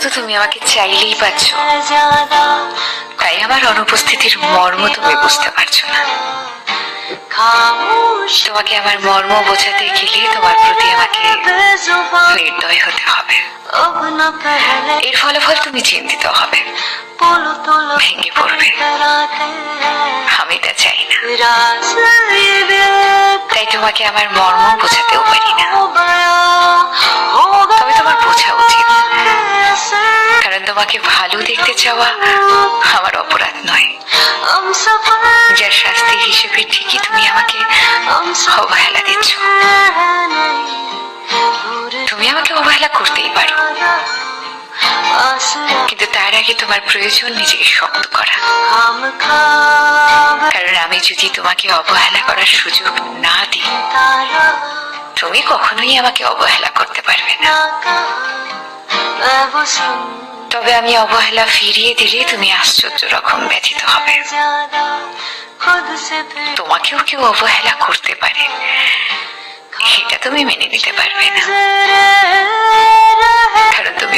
তো তুমি আমাকে চাইলেই পাচ্ছ, তাই আমার অনুপস্থিতির মর্ম তুমি বুঝতে পারছো না। তোমাকে আমার মর্ম বোঝাতে গেলে তোমার প্রতি আমাকে নির্দয় হতে হবে। এর ফলাফল তুমি চিন্তিত হবে, ভেঙে পড়বে। আমি তা চাই না, তাই তোমাকে আমার মর্ম বোঝাতেও পারি না। তবে তোমার বোঝা উচিত, কারণ তোমাকে ভালো দেখতে চাওয়া আমার অপরাধ নয়, যার শাস্তি হিসেবে ঠিকই তুমি আমাকে অবহেলা দিচ্ছ। তুমি আমাকে অবহেলা করতেই পারো, কিন্তু তার আগে তোমার প্রয়োজন নিজেকে শক্ত করা। কারণ আমি যদি তোমাকে অবহেলা করার সুযোগ না দিই, তুমি কখনোই আমাকে অবহেলা করতে পারবে না। তবে আমি অবহেলা ফিরিয়ে দিলে তুমি আশ্চর্য রকম ব্যথিত হবে। তোমাকেও কেউ অবহেলা করতে পারে, এটা তুমি মেনে নিতে পারবে না, কারণ তুমি